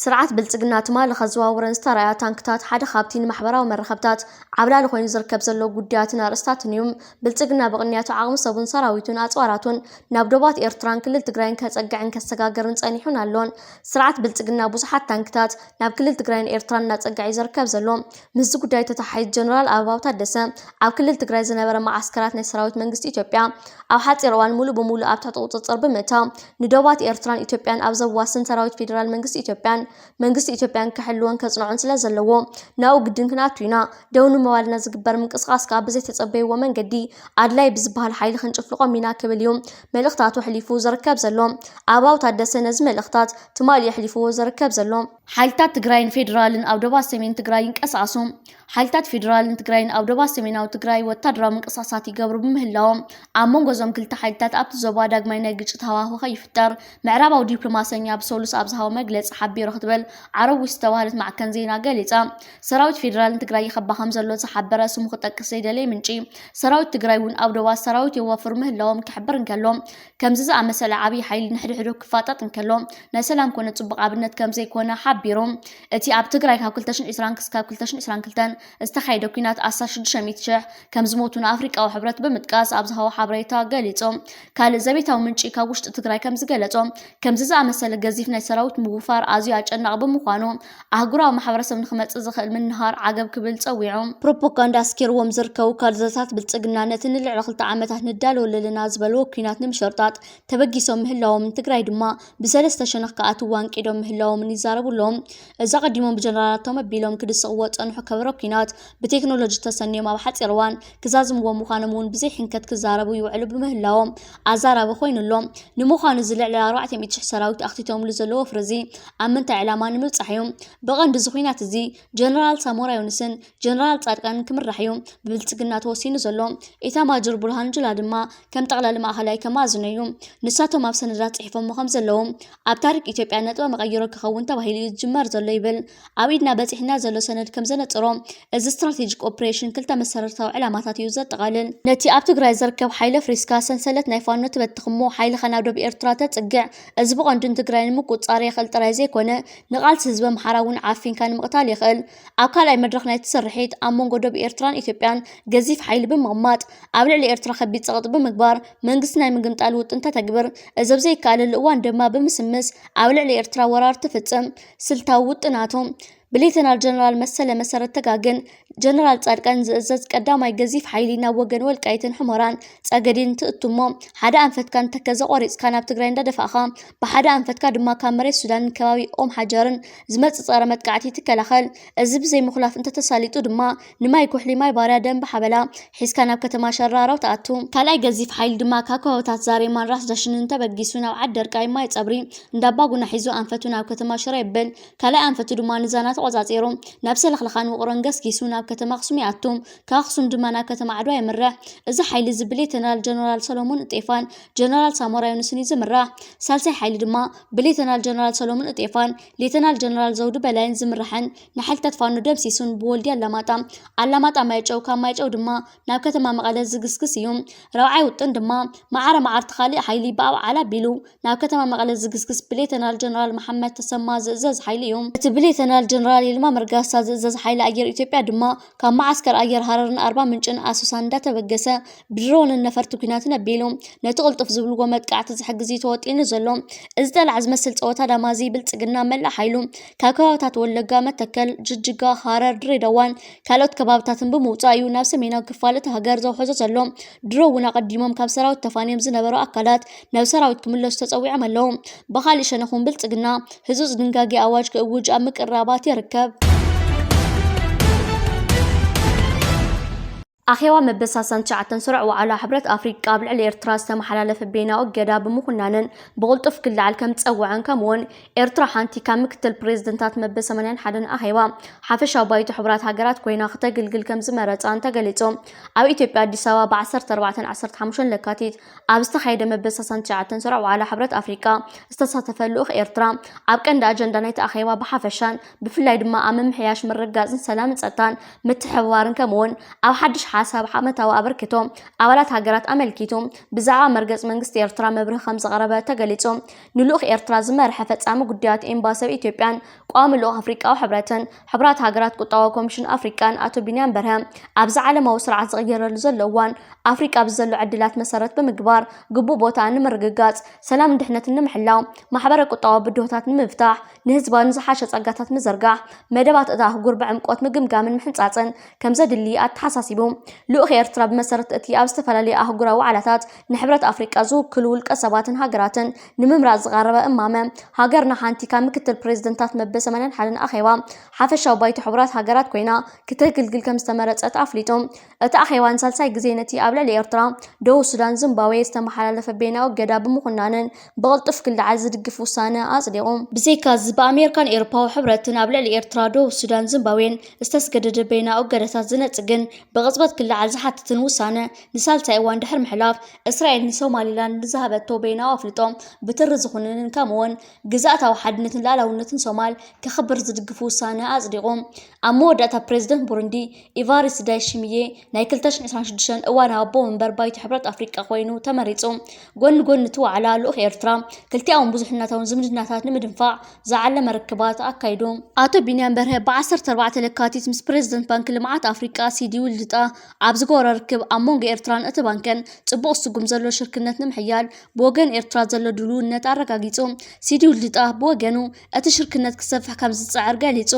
سرعة بلصقنا تمال خزواورن استرايا تانكتات حدا خابتين محبرا ومرخبتات عبلال خوين زركب زلو قدياتنا رستاتن يوم بلصقنا بغنياتو عاقم صابون سراويتون اصواراتون نابدوبات ايرتران كلل تግራይን ከጸጋዕን ከሰጋገርን ጸኒሑን አሎን ስርዓት ብልጽግና ብዙሓት ታንክታት ናብ ክልል ትግራይን ኤርትራን እናጸጋዕ ይዝርከብ ዘሎ ምስ ጉዳይ ተታሓይዝ ጀነራል አበባው ታደሰ ኣብ ክልል ትግራይ ዝነበረ ማዓስከራት ናይ ሰራዊት መንግስቲ ኢትዮጵያ ኣብ ሓጺር እዋን ሙሉ በሙሉ ኣብ ትሕቲ ቁጽጽር ብምእታው ንደባት ኤርትራን ኢትዮጵያን ኣብ ዘዋስን ሰራዊት ፌደራል መንግስቲ ኢትዮጵያን ክሕልወን ከጽንዑን ስለ ዘለዎ ናው ግድን ክናቱና ደውኑ መዋልና ዝግበር ምንቅስቃስ ካብ ብዘይ ተጸበይዎ መንገዲ ኣድላይ ብዝበሃል ሓይሊ ክንጭፍልቆም ኢና ክብል እዩ መልእኽታቱ ሕሊፉ ዝርከብ ዘሎ ኣባው ታደሰ ነዚ መልእኽታት ትማል ይሕሊፉዎ ዝርከብ ዘሎ ሓይልታት ትግራይን ፌደራልን ኣብ ደቡብ ሰሜን ትግራይ ይንቀሳቀሱ ሓይልታት ፌደራልን ትግራይን ኣብ ደቡብ ሰሜናዊ ትግራይ ወታደራዊ ምንቅስቃሳት ይገብሩ ብምህላዎም ኣብ መንጎ ዞም ክልተ ሓይልታት ኣብቲ ዞባ ዳግማይ ናይ ግጭት ሃዋህው ከይፍጠር ምዕራባዊ ዲፕሎማስኛ ብሰሉስ ኣብ ዝሃቦ መግለፂ ሓቢሩ ክትብል ዓረብ ዝተባሃለት ማዕከን ዜና ገሊፃ ሰራዊት ፌደራልን ትግራይ ይኸባኸም ዘሎ ዝሓበረ ስሙ ክጠቅስ ዘይደለየ ምንጪ ሰራዊት ትግራይ እውን ኣብ ደቡብ ሰራዊት የዋፍር ምህላዎም ክሕብር እንከሎ ከምዚ ዝኣመሰለ ዓብይ ሓይሊ ንሕድሕዱ ክፋጠጥ እንከሎ ናይ ሰላም ኮነ ጽቡቕ ኣብነት ከም ዘይኮነ ሓቢሩ እቲ ኣብ ትግራይ ካብ 2020 ክሳብ 2022 استخايدو كينات أسا 600,000 كم زموتون أفريقيا وحبرت بمتقاس أبزها وحبريتا قاليتو كال زبيتا ومنشي كاوشت تقراي كم زقالتو كم ززا مسألة جزيف نيسراوت مغفار آزيو عجان عبو مخوانو أهقرا ومحبرسة من خمات زخل من نهار عقب كبل تسويعو بروبوغاندا سكير ومزركو كالزاتات بالتقنانات اللي علاقل تعامتها ندالو اللي نازبلو كينات نمشرطات تبقيسو مهلاو من تقراي دما بسالستا شنخ كاتو وانكيدو مهلاو من يزاربو لهم إذا قديمون بجنرالاتهم بيلوم كده صوت أنحو كبرو كينات بتكنولوجي تسنيم ኣብ ሓፂር እዋን ክዛዝምዎ ምዃኖም ብዘይ ሕንከት ክዛረቡ ይውዕሉ ብምህላዎም ኣዛራቢ ኮይኑሎም ንምዃኑ ዝልዕል 400,000 ሰራዊት ኣኽቲቶምሉ ዘለዎ ፍርዚ ኣብ ምንታይ ዕላማ ንምብጻሕ እዩ ብቐንዲ እዚ ኩናት እዚ ጀነራል ሳሞራ ዩኑስን ጀነራል ጻድቃን ክምራሕ እዩ ብብልጽግና ተወሲኑ ዘሎ ኢታማጆር ቡርሃን ጁላ ድማ ከም ጠቕላላ ማእኸላይ ከማዝኑ እዩ ንሳቶም ኣብ ሰነዳት ጽሒፎም ከም ዘለዉ ኣብ ታሪክ ኢትዮጵያ ነጥብ መቐየሮ ክኸውን ተባሂሉ ዝጅመር ዘሎ ይብል ኣብ ኢድና በፂሕና ዘሎ ሰነድ ከም ዘነጽሮ እዚ ስትራቴጂክ ኦፕሬሽን ክልተ መሰረታዊ ዕላማታት እዩ ዘጠቃልል ነቲ ኣብ ትግራይ ዝርከብ ሓይለ ፍሪስካ ሰንሰለት ናይ ፋኖ ትበትኽሞ ሓይሊ ኸናብ ደቡብ ኤርትራ ተጽግዕ እዚ ብቐንዱን ትግራይ ንምቁጻር የኽእል ጥራይ ዘይኮነ ንቓልሲ ህዝቢ ኣምሓራ እውን ዓፊንካ ንምቕታል ይኽእል ኣብ ካልኣይ መድረኽ ናይቲ ስርሒት ኣብ መንጎ ደቡብ ኤርትራን ኢትዮጵያን ገዚፍ ሓይሊ ብምቕማጥ ኣብ ልዕሊ ኤርትራ ከቢድ ፀቕጢ ብምግባር መንግስቲ ናይ ምግምጣል ውጥን ተተግብር እዚ ብዘይከኣለሉ እዋን ድማ ብምስምስ ኣብ ልዕሊ ኤርትራ ወራር ትፍጽም ስልታዊ ውጥናቶም بليتنال جنرال مسألة مسارة تجاجن جنرال صادقان زز قداماي جزيف حيلي ናብ ወገን ወልቃይትን ሕሞራን ጸገዲን ትእቱሞ ሓደ አንፈትካን ተከዘ ቆሪጽ ካን ኣብ ትግራይ እንዳደፋኻ ብሓደ አንፈትካ ድማ ካብ መሬት ሱዳን ከባቢ ኦም ሓጀርን ዝመጽ ጸረ መጥቃዕቲ ትከላኸል እዚ ብዘይ ምኽላፍ እንተተሳሊጡ ድማ ንማይ ኩሕሊ ማይ ባርያ ደም በሓበላ ሒስካ ናብ ከተማ ሸራራው ተኣቱ ካልኣይ ገዚፍ ሓይሊ ድማ ካከወታት ዛሬማን ራስ ዳሽንን ተበጊሱ ናብ ዓደርቃይ ማይ ጸብሪ እንዳባጉና ሒዙ አንፈቱ ናብ ከተማ ሽረ ይብል ካልኣይ አንፈቱ ድማ ንዛናት ቆጻጺሩ ናብ ሰለኽለኻን ወቅሮን ገስኪሱ ናብ ከተማ ኣክሱም ይኣቱ ካክሱም ድማ ናብ ከተማ ዓድዋ ይምራሕ እዚ ሓይሊ ዝብሌተናል ጀነራል ሰሎሞን እጤፋን ጀነራል ሳሞራ ዩኑስን ዝምራሕ ሳልሳይ ሓይሊ ድማ ብሌተናል ጀነራል ሰሎሞን እጤፋን ሌተናል ጀነራል ዘውዱ በላይን ዝምራሕን ንሓይልታት ፋኖ ደምሲሱን ብወልዲ ኣላማጣ ማይጨው ካብ ማይጨው ድማ ናብ ከተማ መቐለ ዝግስግስ እዩ ረብዓይ ውጥን ድማ ማዓረ ማዓርቲ ካልእ ሓይሊ ብኣብዓላ ቢሉ ናብ ከተማ መቐለ ዝግስግስ ብሌተናል ጀነራል መሐመድ ተሰማ ዝእዘዝ ሓይሊ እዩ እቲ ብሌተናል ጀነራል ይልማ መርጋሳ ዝእዘዝ ሓይሊ ኣየር ኢትዮጵያ ድማ ካብ ማዓስከር ኣየር ሃረርን 40 ምንጭን ኣሶሳን እንዳተበገሰ ብድሮን ነፈርቲ ኩናት ነቢሉ ነቲ ቅልጡፍ ዝብልዎ መጥቃዕቲ ዝሕግዝ ተወጢኑ ዘሎ እዚ ጠልዕ ዝመስል ፀወታ ዳማዚ ብልጽግና መላ ሓይሉ ካብ ከባብታት ወለጋ መተከል ጅጅጋ ሃረር ድሬዳዋን ካልኦት ከባብታትን ብምውፃእ እዩ ናብ ሰሜናዊ ክፋለት ሃገር ዘውሕዞ ዘሎ ድሮ እውን ኣቀዲሞም ካብ ሰራዊት ተፋንዮም ዝነበሩ ኣካላት ናብ ሰራዊት ክምለሱ ተፀዊዖም ኣለዉ ብኻሊእ ሸነኹን ብልጽግና ህዙፅ ድንጋጌ ኣዋጅ ክእውጅ ኣብ ምቅራባት ይርከብ أخيوا مبساسان شعتن سرع وعلى حبرة أفريقيا قبل الإيرترا استمحلالة في بينا وجدا بمخنانن بغلطف كل على كم تسوعن كمون إيرترا حانتي كمكتل بريزدنتات مبسا منين حدن أخيوا حافش بايت حبرات هجرات كوينا خطا قلقل كم زمرت أن تقلتهم أو إثيوبيا دي سوا بعصرت 14 لكاتيت أبستخيد مبساسان شعتن سرع وعلى حبرة أفريقيا استتصف اللوخ إيرترا أبكن دا أجندا نيت أخيوا بحافشان بفلايد ما أمم حياش من رجاز سلام سلطان متحوارن كمون أو حدش ሓሳብ ዓመታዊ ኣበርክቶ ኣባላት ሃገራት ኣመልኪቱ ብዛዕባ መርገጽ መንግስቲ ኤርትራ መብርህ ከም ዝቐረበ ተገሊጹ ንልኡኽ ኤርትራ ዝመርሐ ፈጻሚ ጉዳያት ኤምባሲ ኢትዮጵያን ቋሚ ልኡኽ ኣፍሪቃዊ ሕብረትን ሕብራት ሃገራት ቁጠባዊ ኮሚሽን ኣፍሪቃን ኣቶ ቢንያም በርሀ ኣብዚ ዓለማዊ ስርዓት ዝቕየረሉ ዘሎ እዋን ኣፍሪቃ ብዘሎ ዕድላት መሰረት ብምግባር ግቡእ ቦታ ንምርግጋጽ ሰላም ድሕነትን ንምሕላው ማሕበረ ቁጠባዊ ብድሆታት ንምፍታሕ ንህዝባ ንዝሓሸ ጸጋታት ምዝርጋሕ መደባት እታ ኣህጉር ብዕምቆት ምግምጋምን ምሕንጻጽን ከም ዘድሊ ኣተሓሳሲቡ ልኡኽ ኤርትራ ብመሰረት እቲ ኣብ ዝተፈላለዩ ኣህጉራዊ ዋዕላታት ንሕብረት ኣፍሪቃ ዝውክሉ ውልቀ ሰባትን ሃገራትን ንምምራጽ ዝቐረበ እማመ ሃገርና ሓንቲ ካብ ምክትል ፕሬዚደንታት መበ 81 ኣኼባ ሓፈሻዊ ባይቶ ሕብራት ሃገራት ኮይና ክተግልግል ከም ዝተመረጸት ኣፍሊጡ እቲ ኣኼባ ንሳልሳይ ግዜ ነቲ ኣብ ልዕሊ ኤርትራ ደቡብ ሱዳን ዚምባብዌ ዝተመሓላለፈ ቤናዊ እገዳ ብምኹናንን ብቕልጡፍ ክልዓል ዝድግፍ ውሳነ ኣጽዲቑ ብዘይካዚ በኣሜሪካን ኤውሮፓዊ ሕብረትን ኣብ ልዕሊ ኤርትራ ደቡብ ሱዳን ዚምባብዌን ዝተስገደደ ቤናዊ እገዳታት ዝነጽግን ብቕጽበት ክልዓል ዝሓትትን ውሳነ ንሳልሳይ እዋን ድሕሪ ምሕላፍ እስራኤል ንሶማሊላንድ ዝሃበቶ ቤናዊ ኣፍልጦ ብትሪ ዝኹንንን ከምኡውን ግዛእታዊ ሓድነትን ሉዓላውነትን ሶማል ክኽበር ዝድግፍ ውሳነ ኣጽዲቑ ኣብ መወዳእታ ፕሬዚደንት ቡሩንዲ ኢቫሪስ ዳይሺሚዬ ናይ 2026 እዋናዊ ኣቦ መንበር ባይቶ ሕብረት ኣፍሪቃ ኮይኑ ተመሪጹ ጎኒ ጎኒ እቲ ዋዕላ ልኡኽ ኤርትራ ክልቲኦም ብዙሕነታውን ዝምድናታት ንምድንፋዕ ዝዓለመ ርክባት ኣካይዱ ኣቶ ቢንያም በርሀ ብ14 ለካቲት ምስ ፕሬዚደንት ባንኪ ልምዓት ኣፍሪቃ ሲዲ ውልድጣ ኣብ ዝገበሮ ርክብ ኣብ መንጎ ኤርትራን እቲ ባንክን ጽቡቕ ስጉም ዘሎ ሽርክነት ንምሕያል ብወገን ኤርትራ ዘሎ ድልውነት ኣረጋጊጹ ሲዲ ውልድጣ ብወገኑ እቲ ሽርክነት ክሰፍሕ ከም ዝጽዕር ገሊጹ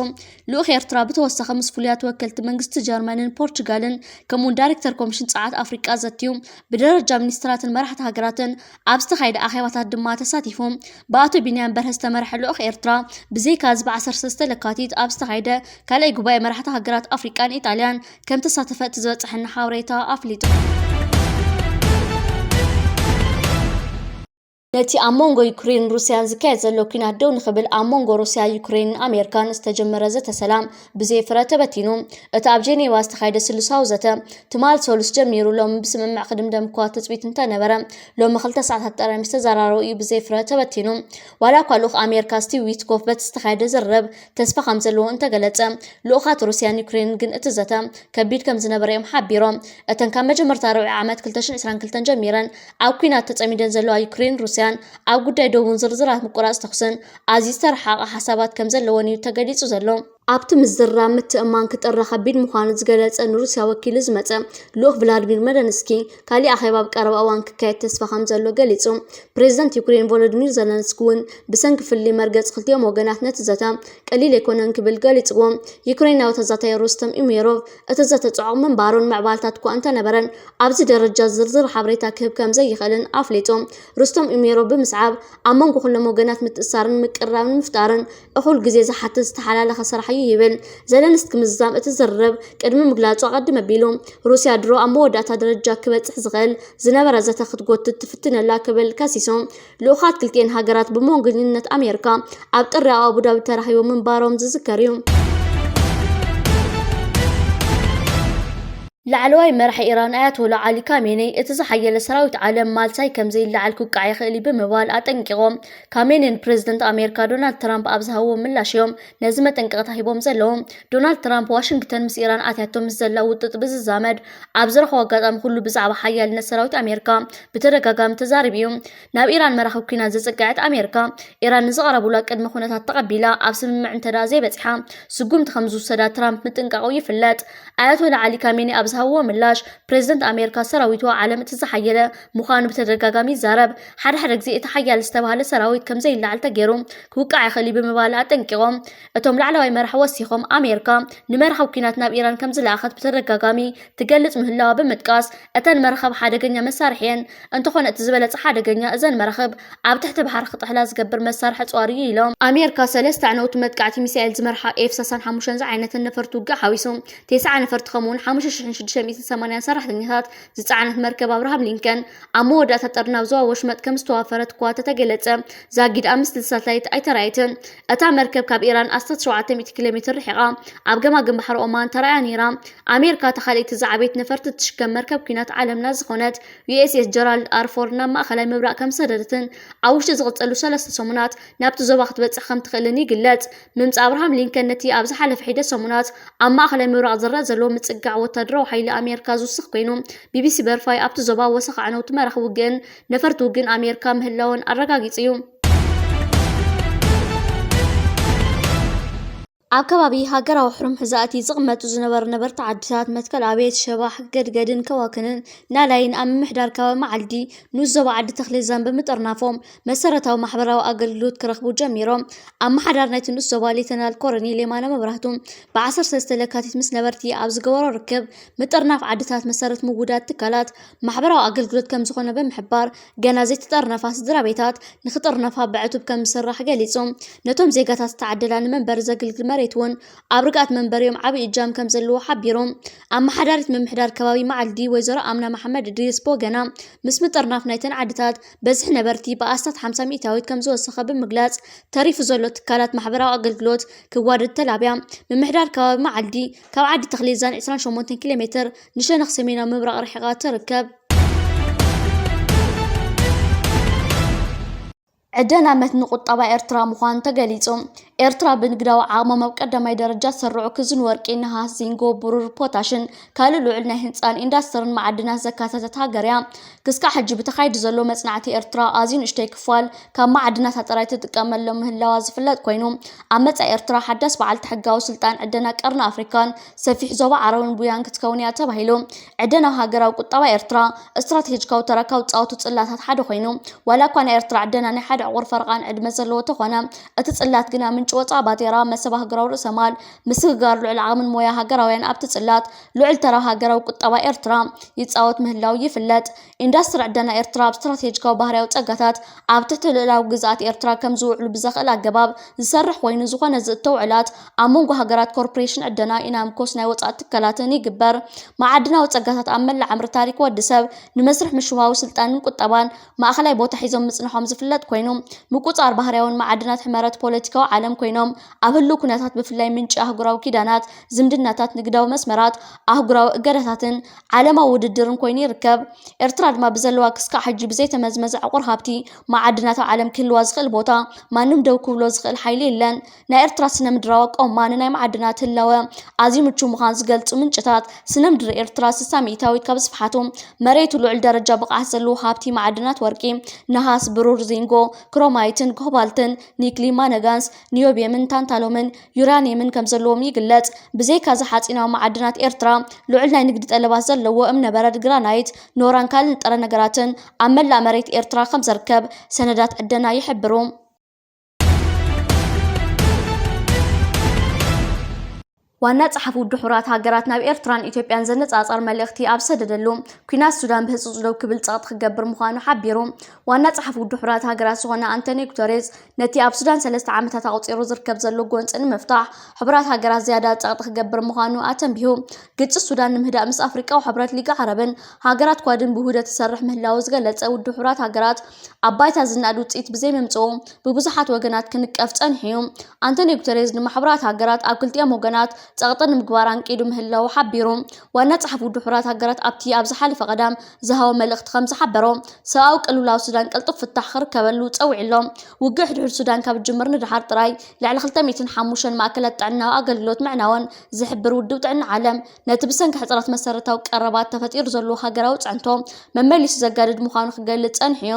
ልኡኽ ኤርትራ ብተወሳኺ ምስ ፍሉያት ወከልቲ መንግስቲ ጀርመንን ፖርቹጋልን ከምኡውን ዳይሬክተር ኮሚሽን ጸዓት ኣፍሪቃ ዘትዩ ብደረጃ ሚኒስትራትን መራሕቲ ሃገራትን ኣብ ዝተኻየደ ኣኼባታት ድማ ተሳቲፉ ብኣቶ ቢንያም በርሀ ዝተመርሐ ልኡኽ ኤርትራ ብዘይካዚ ብ13 ለካቲት ኣብ ዝተኻየደ ካልኣይ ጉባኤ መራሕቲ ሃገራት ኣፍሪቃን ኢጣልያን ከም ተሳተፈት ዝበጽሐና ሓበሬታ ኣፍሊጡ ነቲ ኣብ መንጎ ዩክሬን ሩስያን ዝካየድ ዘሎ ኩናት ደው ንኽብል ኣብ መንጎ ሩስያ ዩክሬንን ኣሜሪካን ዝተጀመረ ዘተ ሰላም ብዘይ ፍረ ተበቲኑ እቲ ኣብ ጄኔቫ ዝተኻየደ ስሉሳዊ ዘተ ትማል ሰሉስ ጀሚሩ ሎሚ ብስምምዕ ክድምደም እኳ ተፅቢት እንተነበረ ሎሚ 2 ሰዓታት ጥራይ ምስ ተዘራረቡ እዩ ብዘይ ፍረ ተበቲኑ ዋላ እኳ ልኡኽ ኣሜሪካ ስቲቭ ዊትኮፍ በቲ ዝተኻየደ ዝርርብ ተስፋ ከም ዘለዎ እንተገለጸ ልኡኻት ሩስያን ዩክሬንን ግን እቲ ዘተ ከቢድ ከም ዝነበረ እዮም ሓቢሮም እተን ካብ መጀመርታ ረብዒ ዓመት 2022 ጀሚረን ኣብ ኩናት ተጸሚደን ዘለዋ ዩክሬን ሩስያ ኣብ ጉዳይ ደውን ዝርዝራት ምቁራጽ ተኽስን ኣዝዩ ዝተረሓቐ ሓሳባት ከም ዘለዎን እዩ ተገሊጹ ዘሎ ኣብቲ ምዝራብ ምትእማን ክጥረ ከቢድ ምዃኑ ዝገለጸ ንሩስያ ወኪል ዝመጸ ልኡኽ ቭላድሚር ሜለንስኪ ካሊእ ኣኼባ ኣብ ቀረባ እዋን ክካየድ ተስፋ ከም ዘሎ ገሊጹ ፕሬዚደንት ዩክሬን ቮሎዲሚር ዘለንስኪ እውን ብሰንኪ ፍልይ መርገጽ ክልቲኦም ወገናት ነቲ ዘተ ቀሊል ኣይኮነን ክብል ገሊጽዎ ዩክሬናዊ ተዛታይ ሩስተም ኢሜሮቭ እቲ ዘተ ጽዑቕ ምንባሩን ምዕባልታት እኳ እንተነበረን ኣብዚ ደረጃ ዝርዝር ሓበሬታ ክህብ ከም ዘይኽእልን ኣፍሊጡ ሩስተም ኢሜሮቭ ብምስዓብ ኣብ መንጎ ኩሎም ወገናት ምትእስሳርን ምቅራብን ምፍጣርን እኹል ግዜ ዝሓትት ዝተሓላለኸ ስራሕ ይብል ዘለንስኪ ምዛም እቲ ዝርርብ ቅድሚ ምግላጹ ቀድመ ኣቢሉ ሩስያ ድሮ ኣብ መወዳእታ ደረጃ ክበጽሕ ዝኽእል ዝነበረ ዘተ ክትጎትት ትፍትነላ ክብል ከሲሱ ልኡኻት ክልቲአን ሃገራት ብመንጎኝነት ኣሜሪካ ኣብ ጥሪ ኣብ ኣቡዳቢ ተራኺቦም ምንባሮም ዝዝከር እዩ ላዕለዋይ መራሒ ኢራን ኣያቶላ ዓሊ ካሜኔ እቲ ዝሓየለ ሰራዊት ዓለም ማልሳይ ከም ዘይለዓል ክውቃዕ ይኽእል ብምባል ኣጠንቂቖም ካሜኔን ፕሬዚደንት ኣሜሪካ ዶናልድ ትራምፕ ኣብ ዝሃብዎ ምላሽ እዮም ነዚ መጠንቀቕታ ሂቦም ዘለዉ ዶናልድ ትራምፕ ዋሽንግተን ምስ ኢራን ኣትያቶ ምስ ዘላ ውጥጥ ብዝዛመድ ኣብ ዝረኸቦ ኣጋጣሚ ኩሉ ብዛዕባ ሓያልነት ሰራዊት ኣሜሪካ ብተደጋጋሚ ተዛሪቡ እዩ ናብ ኢራን መራኸቢ ኩናት ዘጸጋዐት ኣሜሪካ ኢራን ንዝቐረቡላ ቅድመ ኩነታት ተቐቢላ ኣብ ስምምዕ እንተዳ ዘይበፂሓ ስጉምቲ ከም ዝውሰዳ ትራምፕ ምጥንቃቑ ይፍለጥ ኣያቶላ ዓሊ ካሜኔ ኣብ ዝሃብዎ ምላሽ ፕሬዚደንት ኣሜሪካ ሰራዊቱ ዓለም እቲ ዝሓየለ ምዃኑ ብተደጋጋሚ ይዛረብ ሓደ ግዜ እቲ ሓያል ዝተባሃለ ሰራዊት ከም ዘይለዓል ተገይሩ ክውቃዕ ይኽእል ብምባል ኣጠንቂቖም እቶም ላዕለዋይ መራሒ ወሲኾም ኣሜሪካ ንመራኸቢ ኩናት ናብ ኢራን ከም ዝለኣኸት ብተደጋጋሚ ትገልጽ ምህላዋ ብምጥቃስ እተን መራኸቢ ሓደገኛ መሳርሒየን እንተኾነ እቲ ዝበለጸ ሓደገኛ እዘን መራኸብ ኣብ ትሕቲ ባሕሪ ክጥሕላ ዝገብር መሳርሒ ጸዋሪ እዩ ኢሎም ኣሜሪካ 3 ዓነውቲ መጥቃዕቲ ሚሳኤል ዝመርሓ ኤፍ-35 ዝዓይነትን ነፈርቲ ውግእ ሓዊሱ 9 ነፈርቲ ከምኡውን 5680 ሰራሕተኛታት ዝጸዓነት መርከብ ኣብርሃም ሊንከን ኣብ መወዳእታ ጠርናብ ዞባ ወሽመጥ ከም ዝተዋፈረት እኳ ተገለጸ ዛጊድ 5 ሳተላይት ኣይተራእየትን እታ መርከብ ካብ ኢራን 1700 ኪሎ ሜትር ርሒቓ ኣብ ገማግም ባሕሪ ኦማን ተራእያ ነይራ ኣሜሪካ ተኻሊእቲ ዝዓበየት ነፈርቲ ትሽከም መርከብ ኩናት ዓለምና ዝኾነት ዩኤስኤስ ጀራልድ ኣር ፎርድ ናብ ማእኸላይ ምብራቕ ከም ሰደደትን ኣብ ውሽጢ ዝቕጸሉ 3 ሰሙናት ናብቲ ዞባ ክትበጽሕ ከም ትኽእልን ይግለጽ ምምጻእ ኣብርሃም ሊንከን ነቲ ኣብ ዝሓለፈ ሒደት ሰሙናት ኣብ ማእኸላይ ምብራቕ ዝረአ ዘሎ ምጽጋዕ ወታደራዊ ሓይሊ ኣሜሪካ ዝውስኽ ኮይኑ ቢቢሲ በርፋይ ኣብቲ ዞባ ወሰኽ ዓነውቲ መራኺ ውግእን ነፈርቲ ውግእን ኣሜሪካ ምህላውን ኣረጋጊጹ እዩ። ኣብ ከባቢ ሃገራዊ ሕሩም ሕዛእቲ ዝቕመጡ ዝነበሩ ነበርቲ ዓድታት መትከል ኣቤት ሸባሕ ገድገድን ከዋክንን ናላይን ኣብ ምምሕዳር ከባቢ መዓልዲ ንስ ዞባ ዓዲ ተኽሊ ዘንቢ ምጥርናፎም መሰረታዊ ማሕበራዊ ኣገልግሎት ክረኽቡ ጀሚሮም ኣመሓዳር ናይቲ ንስ ዞባ ሌተናል ኮሎኔል የማነ መብራህቱ ብ13 ለካቲት ምስ ነበርቲ ኣብ ዝገበሮ ርክብ ምጥርናፍ ዓድታት መሰረት ምውዳድ ትካላት ማሕበራዊ ኣገልግሎት ከም ዝኾነ ብምሕባር ገና ዘይተጠርነፋ ስድራ ቤታት ንኽጥርነፋ ብዕቱብ ከም ዝስራሕ ገሊፆም ነቶም ዜጋታት ዝተዓደላ ንመንበሪ ዘገልግል መሬት እውን ኣብ ርግኣት መንበሪዮም ዓብዪ እጃም ከም ዘለዎ ሓቢሮም ኣመሓዳሪት ምምሕዳር ከባቢ መዓልዲ ወይዘሮ ኣምና መሓመድ ድሪስ ቦገና ምስ ምጥርናፍ ናይተን ዓድታት በዝሒ ነበርቲ ብኣስታት 50 ሚእታዊት ከም ዝወሰኸ ብምግላጽ ተሪፉ ዘሎ ትካላት ማሕበራዊ ኣገልግሎት ክዋደድ ተላብያ ምምሕዳር ከባቢ መዓልዲ ካብ ዓዲ ተኽሊ ዛን 28 ኪሎ ሜትር ንሸነኽ ሰሜናዊ ምብራቕ ርሒቓ ትርከብ። عدنا متن قطبة إرترا مخان تجليتهم إرترا بنقداو عامة مبقدمة درجات سرعو كزن ورق إنها زينغو برور بوتاشن كالو لعلنا هنسان إنداسترن معدنا زكاة تتاقريا كسكا حجي بتخايد زلو مصنعتي إرترا آزين اشتاك فوال كان معدنا تتراي تتكامل لهم هاللواز فلات كوينو عمت إرترا حدث بعل تحقاو سلطان عدنا كأرنا أفريكان سفيح زوا عراون بويان كتكونيا تبهيلو عدنا هاقراو قطبة إرترا استراتيجيكاو تراكاو تساوتو تسلاتات حدو خينو ولا كان إرترا عدنا نحد عور فرقان عدم زلو تخونا اتسلات قنا من وصا باتيرا مسبه هاجراو رسمال مسغار لعل عامن مويا هاجراوين ابتسلات لعل ترى هاجراو قطبا إرترا يتصاوت مهلاو يفلت إندستر عدنا إرترا استراتيجيكاو بحرياو ጸጋታት ኣብ ትሕቲ ልዕላዊ ግዛት ኤርትራ ከም ዝውዕሉ ብዘኽእል ኣገባብ ዝሰርሕ ኮይኑ ዝኾነ ዝተውዕላት ኣብ መንጎ ሃገራት ኮርፖሬሽን ዕደና ኢናምኮስ ናይ ወጻኢ ትካላትን ይግበር ማዕድናዊ ጸጋታት ኣብ መላእ ዓምሪ ታሪክ ወዲ ሰብ ንመስርሕ ምሽዋዊ ስልጣንን ቁጠባን ማእኸላይ ቦታ ሒዞም ምጽንሖም ዝፍለጥ ኮይኑ ምቁጻር ባህርያውን ማዕድናት ሕመረት ፖለቲካዊ ዓለም ኮይኖም ኣብ ህልው ኩነታት ብፍላይ ምንጪ ኣህጉራዊ ኪዳናት ዝምድናታት ንግዳዊ መስመራት ኣህጉራዊ እገዳታትን ዓለማዊ ውድድርን ኮይኑ ይርከብ ኤርትራ ድማ ብዘለዋ ክስካዕ ሕጂ ብዘይተመዝመዘ ዕቁር ሃብቲ ማዕድናት ዓለም ክህልዋ ዝኽእል ቦታ ማንም ደው ክብሎ ዝኽእል ሓይሊ የለን ናይ ኤርትራ ስነ ምድራዊ ቆማ ንናይ ማዕድናት ህላወ ኣዝዩ ምቹው ምዃን ዝገልጹ ምንጭታት ስነ ምድሪ ኤርትራ 60 ሚእታዊት ካብ ስፍሓቱ መሬቱ ልዑል ደረጃ ብቕዓት ዘለዎ ሃብቲ ማዕድናት ወርቂ ነሃስ ብሩር ዚንጎ ክሮማይትን ኮባልትን ኒክሊ ማነጋንስ ኒዮቢየምን ታንታሎምን ዩራኒየምን ከም ዘለዎም ይግለጽ ብዘይካ ዝሓጺናዊ ማዕድናት ኤርትራ ልዑል ናይ ንግዲ ጠለባት ዘለዎ እምነበረድ ግራናይት ኖራን ካልእ ንጥረ ነገራትን ኣብ መላእ መሬት ኤርትራ ከም ዝርከብ ሰነዳት ዕደና ይሕብሩ ዋና ጸሐፊ ውድ ሕራት ሃገራት ናብ ኤርትራን ኢትዮጵያን ዘነጻጸር መልእኽቲ ኣብ ሰደደሉ ኩናት ሱዳን ብህጹጽ ደው ክብል ጸቕጥ ክገብር ምዃኑ ሓቢሩ ዋና ጸሐፊ ውድ ሕራት ሃገራት ዝኾነ አንቶኒዮ ጉተሬስ ነቲ ኣብ ሱዳን 3 ዓመታት ኣቝጺሩ ዝርከብ ዘሎ ጎንፂ ንምፍታሕ ሕቡራት ሃገራት ዝያዳ ጸቕጥ ክገብር ምዃኑ ኣተንቢሁ ግጭት ሱዳን ንምህዳእ ምስ ኣፍሪቃዊ ሕብረት ሊግ ዓረብን ሃገራት ኳድን ብውህደት ዝሰርሕ ምህላው ዝገለጸ ውድ ሕራት ሃገራት ኣብ ባይታ ዝናድ ውጽኢት ብዘይ ምምጽኡ ብብዙሓት ወገናት ክንቀፍ ጸንሒዩ አንቶኒዮ ጉተሬስ ድማ ሕቡራት ሃገራት ኣብ ክልቲኦም ወገናት ጸቕጥን ምግባር አንቂዱ ምህላው ሓቢሩ ዋና ጸሐፊ ውድ ሕራት ሃገራት ኣብቲ ኣብ ዝሓለፈ ቀዳም ዝሃወ መልእኽቲ ከም ዝሓበሮ ሰብኣዊ ቅልውላው ሱዳን ቅልጡፍ ፍታሕ ክርከበሉ ጸውዒሎም ውግእ ሕድሕድ ሱዳን ካብ ጅምር ንድሓር ጥራይ ልዕሊ 205 ማእከላት ጥዕናዊ ኣገልግሎት ምዕናወን ዝሕብር ውድብ ጥዕና ዓለም ነቲ ብሰንኪ ሕፅረት መሰረታዊ ቀረባት ተፈጢሩ ዘሎ ሃገራዊ ጽዕንቶ መመሊሱ ዘጋድድ ምዃኑ ክገልጽ ጸንሒዩ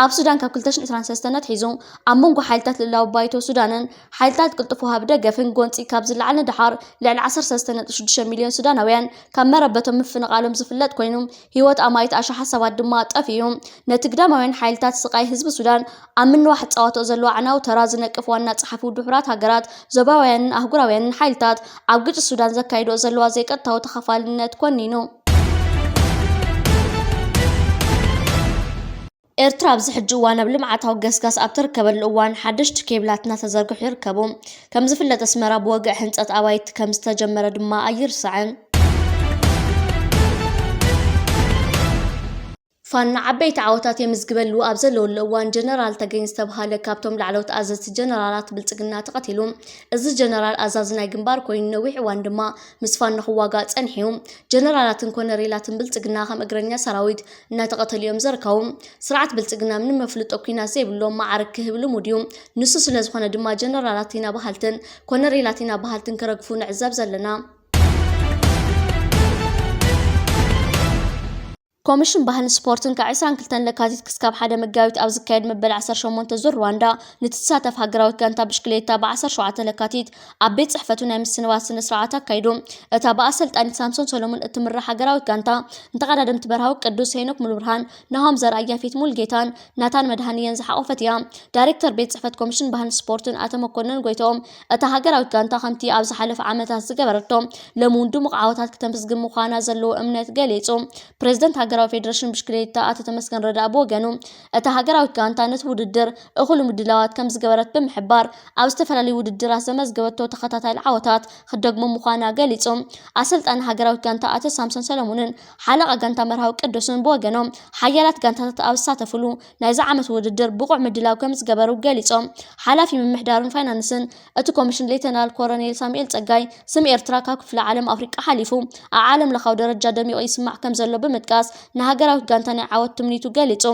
ኣብ ሱዳን ካብ 2023 ነትሒዙ ኣብ መንጎ ሓይልታት ልዕላዊ ባይቶ ሱዳንን ሓይልታት ቅልጡፍ ወሃቢ ደገፍን ጎንፂ ካብ ዝለዓለ ድሓር ልዕሊ 13.6 ሚልዮን ሱዳናውያን ካብ መረበቶም ምፍንቓሎም ዝፍለጥ ኮይኑ ህይወት ኣማይት ኣሽሓ ሰባት ድማ ጠፍዩ ነቲ ግዳማውያን ሓይልታት ስቃይ ህዝቢ ሱዳን ኣብ ምንዋሕ ፃወቶ ዘለዎ ዓናው ተራ ዝነቅፍ ዋና ጸሐፊ ውድ ሕራት ሃገራት ዞባውያንን ኣህጉራውያንን ሓይልታት ኣብ ግጭት ሱዳን ዘካይዶ ዘለዋ ዘይቀጥታዊ ተኸፋልነት ኮኒኑ ኤርትራ ኣብዚ ሕጂ እዋን ኣብ ልምዓታዊ ገስጋስ ኣብ ትርከበሉ እዋን ሓደሽቲ ኬብላት እናተዘርግሑ ይርከቡ ከም ዝፍለጥ ኣስመራ ብወግዕ ህንፀት ኣባይቲ ከም ዝተጀመረ ድማ ኣይርስዕን ፋና ዓበይቲ ዓወታት የምዝግበሉ ኣብ ዘለውሉ እዋን ጀነራል ተገኝ ዝተባሃለ ካብቶም ላዕለዎት ኣዘዝቲ ጀነራላት ብልጽግና ተቐቲሉ እዚ ጀነራል ኣዛዚ ናይ ግንባር ኮይኑ ነዊሕ እዋን ድማ ምስ ፋና ክዋጋእ ጸኒሑ ጀነራላትን ኮነሬላትን ብልጽግና ከም እግረኛ ሰራዊት እናተቐተሉ እዮም ዝርከቡ ስርዓት ብልጽግና ምንም መፍልጦ ኩናት ዘይብሎም ማዕርግ ክህብ ልሙድ እዩ ንሱ ስለ ዝኾነ ድማ ጀነራላት ኢና ባህልትን ኮነሬላት ኢና ባህልትን ክረግፉ ንዕዘብ ዘለና ኮሚሽን ባህልን ስፖርትን ከ22 ለካቲት ክስካብ ሓደ መጋቢት ኣብ ዝካየድ መበል 18 ዙር ሩዋንዳ ንትሳተፍ ሃገራዊት ጋንታ ብሽክሌታ ብ17 ለካቲት ኣብ ቤት ጽሕፈቱ ናይ ምስንባት ስነ ስርዓት ኣካይዱ እታ ብኣሰልጣኒ ሳምሶን ሰሎሞን እትምራሕ ሃገራዊት ጋንታ እንተቀዳደምቲ በረሃዊ ቅዱስ ሄኖክ ሙሉብርሃን ናሆም ዘርአያ ፊት ሙልጌታን ናታን መድሃንየን ዝሓቆፈት እያ። ዳይሬክተር ቤት ጽሕፈት ኮሚሽን ባህልን ስፖርትን ኣቶ መኮነን ጎይቶም እታ ሃገራዊት ጋንታ ከምቲ ኣብ ዝሓለፈ ዓመታት ዝገበረቶ ለሙን ድሙቕ ዓወታት ክተምስግን ምዃና ዘለዎ እምነት ገሊጹ። ፕሬዝደንት ሃገራዊ ፌደሬሽን ብሽክሌታ ኣቶ ተመስገን ረዳእ ብወገኑ እታ ሃገራዊት ጋንታ ነቲ ውድድር እኹል ምድላዋት ከም ዝገበረት ብምሕባር ኣብ ዝተፈላለዩ ውድድራት ዘመዝገበቶ ተኸታታሊ ዓወታት ክደግሞ ምዃና ገሊጹ። ኣሰልጣኒ ሃገራዊት ጋንታ ኣቶ ሳምሶን ሰሎሞንን ሓለቓ ጋንታ መርሃዊ ቅዱስን ብወገኖም ሓያላት ጋንታታት ኣብ ዝሳተፍሉ ናይዚ ዓመት ውድድር ብቑዕ ምድላው ከም ዝገበሩ ገሊጾም። ሓላፊ ምምሕዳርን ፋይናንስን እቲ ኮሚሽን ሌተናል ኮሎኔል ሳሙኤል ጸጋይ ስም ኤርትራ ካብ ክፍለ ዓለም ኣፍሪቃ ሓሊፉ ኣብ ዓለም ለኻዊ ደረጃ ደሚቑ ይስማዕ ከም ዘሎ ብምጥቃስ ንሃገራዊት ጋንታ ናይ ዓወት ትምኒቱ ገሊጹ።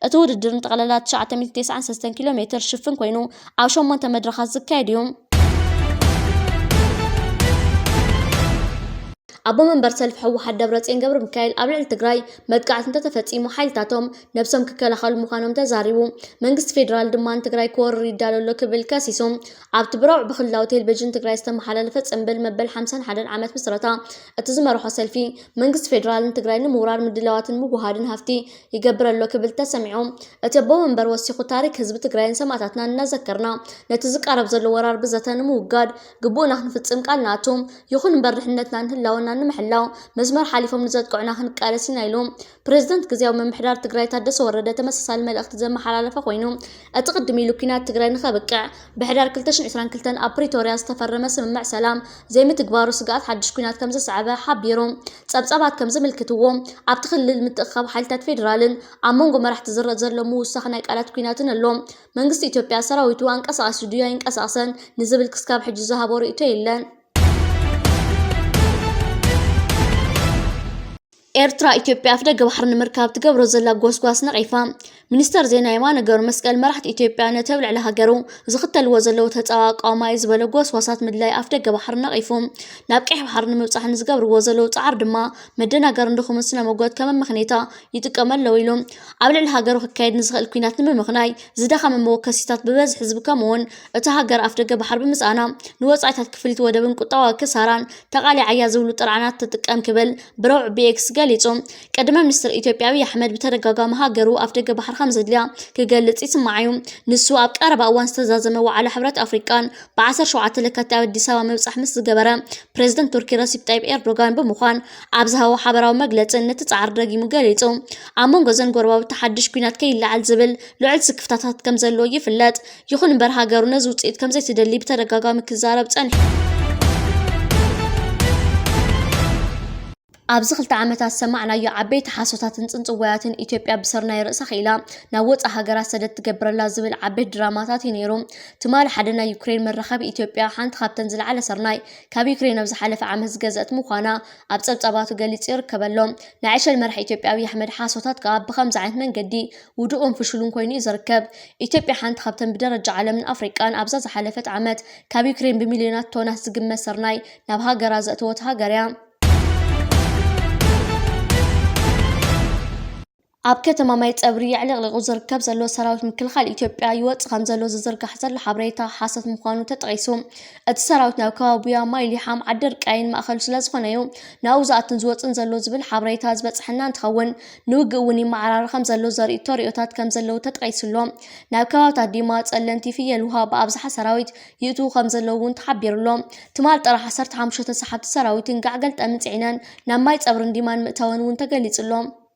እቲ ውድድር ንጠቕላላ 993 ኪሎ ሜትር ሽፍን ኮይኑ ኣብ 8 መድረኻት ዝካየድ እዩ። ኣቦ መንበር ሰልፊ ሕወሓት ደብረጽዮን ገብረ ሚካኤል ኣብ ልዕሊ ትግራይ መጥቃዕቲ እንተተፈጺሙ ሓይልታቶም ነብሶም ክከላኸሉ ምዃኖም ተዛሪቡ። መንግስቲ ፌደራል ድማ ትግራይ ክወርር ይዳሎ ኣሎ ክብል ከሲሱ። ኣብቲ ብረውዕ ብክልላዊ ቴሌቪዥን ትግራይ ዝተመሓላለፈ ጽምብል መበል 51 ዓመት ምስረታ እቲ ዝመርሖ ሰልፊ መንግስቲ ፌደራልን ትግራይ ንምውራር ምድላዋትን ምጉሃድን ሃፍቲ ይገብር ኣሎ ክብል ተሰሚዑ። እቲ ኣቦ መንበር ወሲኹ ታሪክ ህዝቢ ትግራይን ሰማዕታትና እናዘከርና ነቲ ዝቃረብ ዘሎ ወራር ብዘተ ንምውጋድ ግቡእና ክንፍጽም ቃልናቱ ይኹን እምበር ድሕነትና ንህላወና ንምሕላው መስመር ሓሊፎም ንዘጥቅዑና ክንቃለስ ኢና ኢሉ ፕሬዝደንት ግዜያዊ ምምሕዳር ትግራይ ታደሰ ወረደ ተመሳሳሊ መልእኽቲ ዘመሓላለፈ ኮይኑ እቲ ቅድሚ ኢሉ ኩናት ትግራይ ንኸብቅዕ ብሕዳር 2022 ኣብ ፕሪቶርያ ዝተፈረመ ስምምዕ ሰላም ዘይምትግባሩ ስጋኣት ሓድሽ ኩናት ከም ዘስዓበ ሓቢሩ። ጸብጻባት ከም ዝምልክትዎ ኣብቲ ክልል ምትእኽኻብ ሓይልታት ፌደራልን ኣብ መንጎ መራሕቲ ዝረአ ዘሎ ምውሳኽ ናይ ቃላት ኩናትን ኣሎ። መንግስቲ ኢትዮጵያ ሰራዊቱ አንቀሳቓሲ ድዩ ኣይንቀሳቐሰን ንዝብል ክስካብ ሕጂ ዝሃቦ ርእይቶ የለን። ኤርትራ ኢትዮጵያ ኣፍ ደገ ባሕሪ ንምርካብ ትገብሮ ዘላ ጎስጓስ ነቒፋ። ሚኒስተር ዜና የማነ ገብረ መስቀል መራሕቲ ኢትዮጵያ ነቲ ኣብ ልዕሊ ሃገሩ ዝኽተልዎ ዘለዉ ተፀዋቃውማ እዩ ዝበለ ጎስጓሳት ምድላይ ኣፍ ደገ ባሕሪ ነቒፉ። ናብ ቀይሕ ባሕሪ ንምብፃሕ ንዝገብርዎ ዘለዉ ፃዓር ድማ መደናገር እንድኹምን ስነ መጎት ከም መምኽኔታ ይጥቀመለዉ ኢሉ ኣብ ልዕሊ ሃገሩ ክካየድ ንዝኽእል ኩናት ንምምኽናይ ዝደኸመ መወከሲታት ብበዝሒ ህዝቢ ከምኡውን እቲ ሃገር ኣፍ ደገ ባሕሪ ብምፅኣና ንወፃኢታት ክፍሊት ወደብን ቁጠባዊ ክሳራን ተቓሊዓያ ዝብሉ ጥርዓናት ትጥቀም ክብል ብረውዕ ብኤክስ ገሊጹ። ቀድመ ሚኒስትር ኢትዮጵያ ኣብይ ኣሕመድ ብተደጋጋሚ ሃገሩ ኣፍ ደገ ባሕሪ ከም ዘድልያ ክገልጽ ይስማዕ እዩ። ንሱ ኣብ ቀረባ እዋን ዝተዛዘመ ዋዕላ ሕብረት ኣፍሪቃን ብ17 ለካቲት ኣብ ኣዲስ ኣበባ ምብፃሕ ምስ ዝገበረ ፕሬዝደንት ቱርኪ ረሲፕ ጣይብ ኤርዶጋን ብምዃን ኣብ ዝሃቦ ሓበራዊ መግለፂ ነቲ ፃዕሪ ደጊሙ ገሊጹ። ኣብ መንጎ ዘን ጎረባብቲ ሓድሽ ኩናት ከይለዓል ዝብል ልዑል ስክፍታታት ከም ዘለዎ ይፍለጥ። ይኹን እምበር ሃገሩ ነዚ ውፅኢት ከም ዘይትደሊ ብተደጋጋሚ ክዛረብ ፀኒሑ። ኣብዚ 2 ዓመታት ሰማዕናዮ ዓበይቲ ሓሶታትን ፅንፅዋያትን ኢትዮጵያ ብሰርናይ ርእሳ ኺኢላ ናብ ወፃኢ ሃገራት ሰደት ትገብረላ ዝብል ዓበይቲ ድራማታት እዩ ነይሩ። ትማሊ ሓደ ናይ ዩክሬን መራኸቢ ኢትዮጵያ ሓንቲ ካብተን ዝለዓለ ሰርናይ ካብ ዩክሬን ኣብ ዝሓለፈ ዓመት ዝገዝአት ምዃና ኣብ ፀብፃባቱ ገሊጹ ይርከበሎ። ናይ ዕሸል መራሒ ኢትዮጵያ ኣብይ ኣሕመድ ሓሶታት ከዓ ብከምዚ ዓይነት መንገዲ ውድኡን ፍሽሉን ኮይኑ እዩ ዝርከብ። ኢትዮጵያ ሓንቲ ካብተን ብደረጃ ዓለምን ኣፍሪቃን ኣብዛ ዝሓለፈት ዓመት ካብ ዩክሬን ብሚልዮናት ቶናት ዝግመት ሰርናይ ናብ ሃገራ ዘእተወት ሃገር እያ። ኣብ ከተማ ማይ ፀብሪ ይዕለቕልቑ ዝርከብ ዘሎ ሰራዊት ምክልኻል ኢትዮጵያ ይወፅእ ከም ዘሎ ዝዝርጋሕ ዘሎ ሓበሬታ ሓሰት ምዃኑ ተጠቒሱ። እቲ ሰራዊት ናብ ከባቢያ ማይ ሊሓም ዓደርቃይን ማእኸሉ ስለ ዝኾነ እዩ ናብኡ ዝኣቱን ዝወፅን ዘሎ ዝብል ሓበሬታ ዝበፅሐና እንትኸውን ንውግእ እውን ይመዓራር ከም ዘሎ ዘርኢ ሪኦታት ከም ዘለዉ ተጠቒሱሎ። ናብ ከባብታት ዲማ ጸለንቲ ፍየል ውሃ ብኣብዝሓ ሰራዊት ይእትዉ ከም ዘለዉ እውን ተሓቢሩሎ። ትማል ጥራሕ 15 ሰሓብቲ ሰራዊትን ጋዕገልጠምን ፅዒነን ናብ ማይ ፀብርን ዲማን ምእታወን እውን ተገሊጹሎ።